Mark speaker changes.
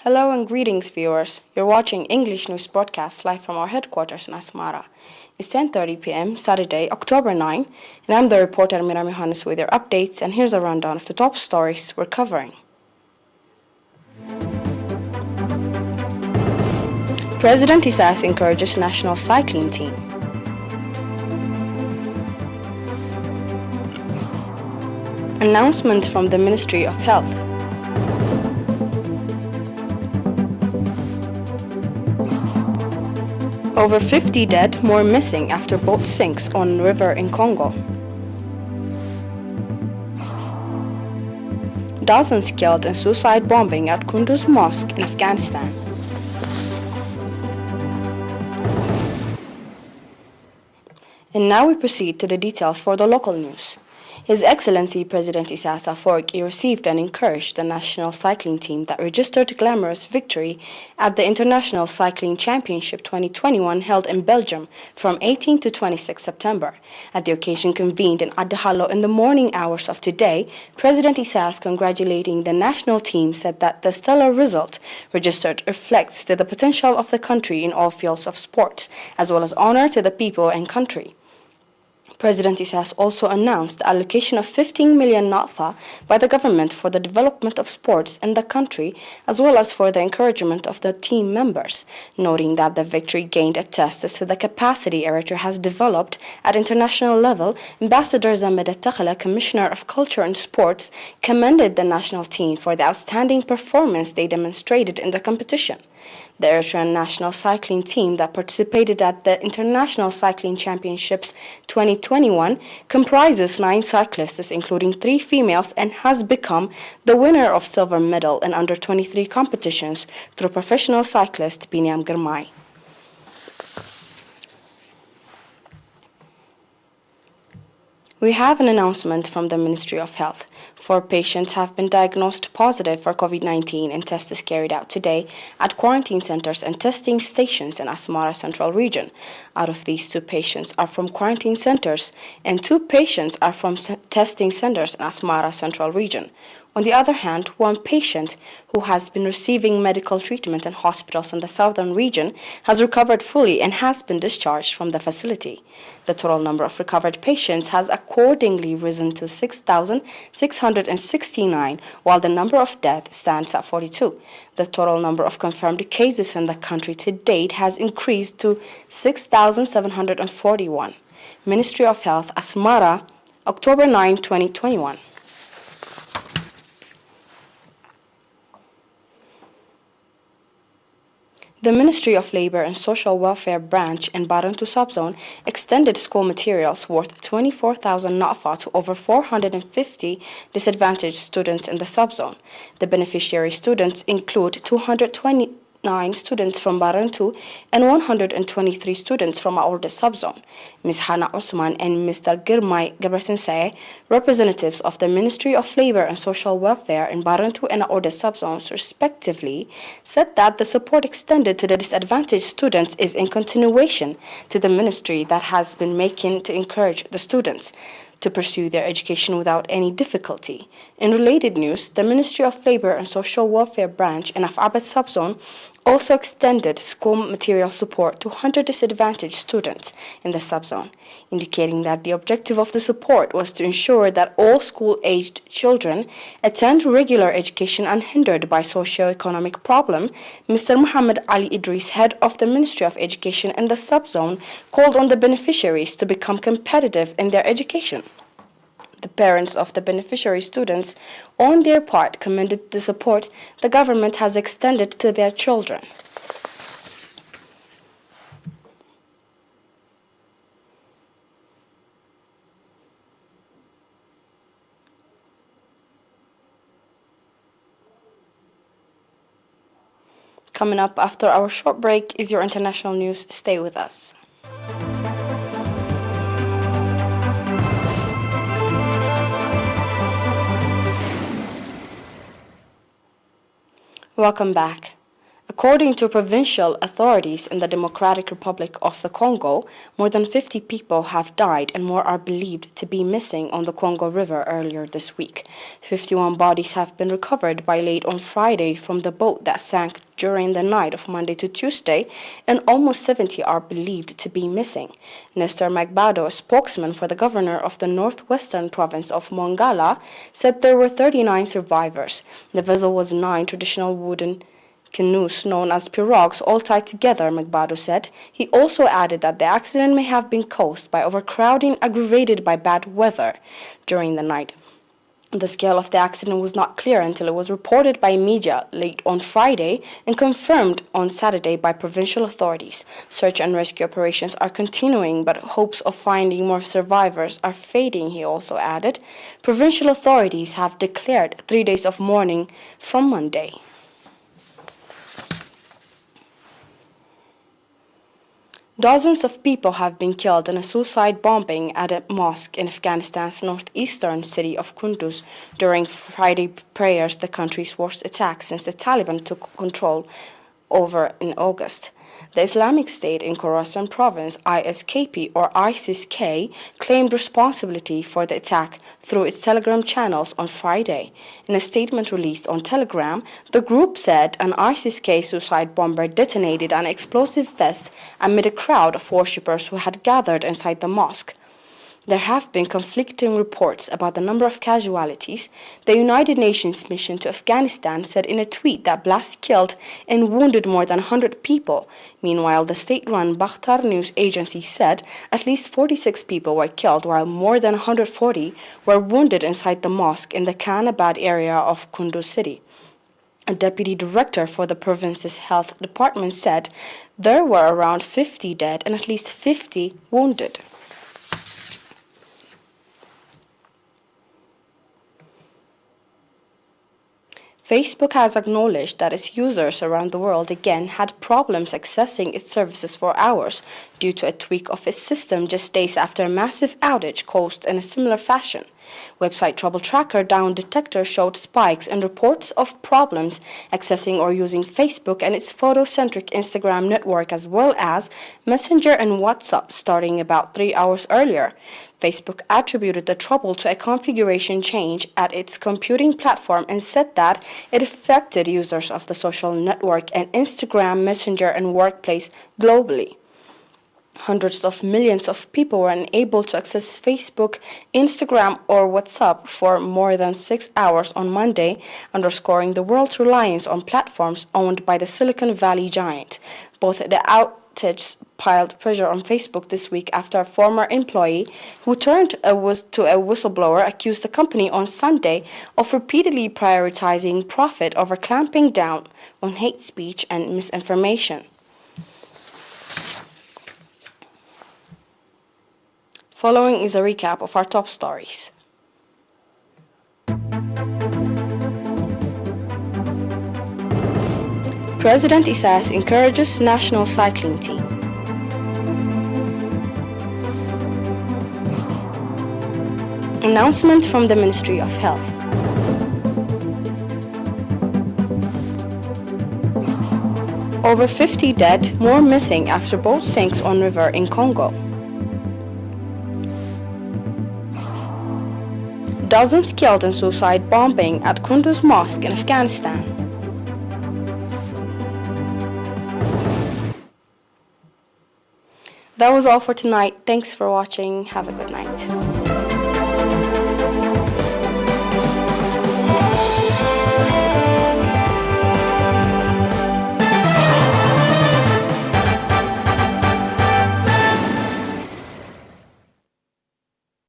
Speaker 1: Hello and greetings, viewers. You're watching English News Broadcast live from our headquarters in Asmara. It's 10:30 p.m. Saturday, October 9, and I'm the reporter Mira Mihanis with your updates, and here's a rundown of the top stories we're covering. President Isas encourages national cycling team. Announcement from the Ministry of Health. Over 50 dead, more missing after boat sinks on river in Congo. Dozens killed in suicide bombing at Kunduz Mosque in Afghanistan. And now we proceed to the details for the local news. His Excellency President Isas Afwerki received and encouraged the national cycling team that registered a glamorous victory at the International Cycling Championship 2021 held in Belgium from 18 to 26 September. At the occasion convened in Adahalo in the morning hours of today, President Isas, congratulating the national team, said that the stellar result registered reflects the potential of the country in all fields of sports, as well as honor to the people and country. President Isas also announced the allocation of 15 million natfa by the government for the development of sports in the country, as well as for the encouragement of the team members, noting that the victory gained attests to the capacity Eritrea has developed at international level. Ambassador Zamed Al-Takhla, Commissioner of Culture and Sports, commended the national team for the outstanding performance they demonstrated in the competition. The Eritrean national cycling team that participated at the International Cycling Championships 2021 comprises 9 cyclists, including 3 females, and has become the winner of silver medal in under-23 competitions through professional cyclist Binyam Girmay. We have an announcement from the Ministry of Health. 4 patients have been diagnosed positive for COVID-19 and tests is carried out today at quarantine centers and testing stations in Asmara Central Region. Out of these, 2 patients are from quarantine centers and 2 patients are from testing centers in Asmara Central Region. On the other hand, 1 patient who has been receiving medical treatment in hospitals in the southern region has recovered fully and has been discharged from the facility. The total number of recovered patients has accordingly risen to 6,669, while the number of deaths stands at 42. The total number of confirmed cases in the country to date has increased to 6,741. Ministry of Health, Asmara, October 9, 2021. The Ministry of Labor and Social Welfare branch in Barantu subzone extended school materials worth 24,000 natfa to over 450 disadvantaged students in the subzone. The beneficiary students include 229 students from Barantu and 123 students from our subzone. Ms. Hana Osman and Mr. Girmay Gabertinsay, representatives of the Ministry of Labor and Social Welfare in Barantu and Aorda subzones respectively, said that the support extended to the disadvantaged students is in continuation to the ministry that has been making to encourage the students to pursue their education without any difficulty. In related news, the Ministry of Labor and Social Welfare branch in Afabad subzone also extended school material support to 100 disadvantaged students in the subzone, indicating that the objective of the support was to ensure that all school-aged children attend regular education unhindered by socio-economic problem. Mr. Muhammad Ali Idris, head of the Ministry of Education in the subzone, called on the beneficiaries to become competitive in their education. The parents of the beneficiary students, on their part, commended the support the government has extended to their children. Coming up after our short break is your international news. Stay with us. Welcome back. According to provincial authorities in the Democratic Republic of the Congo, more than 50 people have died and more are believed to be missing on the Congo River earlier this week. 51 bodies have been recovered by late on Friday from the boat that sank during the night of Monday to Tuesday, and almost 70 are believed to be missing. Nestor Magbado, a spokesman for the governor of the northwestern province of Mongala, said there were 39 survivors. The vessel was 9 traditional wooden canoes known as pirogues, all tied together, Magbado said. He also added that the accident may have been caused by overcrowding aggravated by bad weather during the night. The scale of the accident was not clear until it was reported by media late on Friday and confirmed on Saturday by provincial authorities. Search and rescue operations are continuing, but hopes of finding more survivors are fading, he also added. Provincial authorities have declared 3 days of mourning from Monday. Dozens of people have been killed in a suicide bombing at a mosque in Afghanistan's northeastern city of Kunduz during Friday prayers, the country's worst attack since the Taliban took control over in August. The Islamic State in Khorasan province, ISKP or ISIS-K, claimed responsibility for the attack through its Telegram channels on Friday. In a statement released on Telegram, the group said an ISIS-K suicide bomber detonated an explosive vest amid a crowd of worshippers who had gathered inside the mosque. There have been conflicting reports about the number of casualties. The United Nations mission to Afghanistan said in a tweet that blasts killed and wounded more than 100 people. Meanwhile, the state-run Bakhtar news agency said at least 46 people were killed, while more than 140 were wounded inside the mosque in the Khanabad area of Kunduz city. A deputy director for the province's health department said there were around 50 dead and at least 50 wounded. Facebook has acknowledged that its users around the world again had problems accessing its services for hours due to a tweak of its system just days after a massive outage caused in a similar fashion. Website Trouble Tracker Down Detector showed spikes and reports of problems accessing or using Facebook and its photo-centric Instagram network, as well as Messenger and WhatsApp starting about 3 hours earlier. Facebook attributed the trouble to a configuration change at its computing platform and said that it affected users of the social network and Instagram, Messenger, and Workplace globally. Hundreds of millions of people were unable to access Facebook, Instagram, or WhatsApp for more than 6 hours on Monday, underscoring the world's reliance on platforms owned by the Silicon Valley giant. Both the outage piled pressure on Facebook this week after a former employee who turned to a whistleblower accused the company on Sunday of repeatedly prioritizing profit over clamping down on hate speech and misinformation. Following is a recap of our top stories. President Isaias encourages national cycling team. Announcement from the Ministry of Health. Over 50 dead, more missing after boat sinks on river in Congo. Dozens killed in suicide bombing at Kunduz Mosque in Afghanistan. That was all for tonight. Thanks for watching. Have a good night.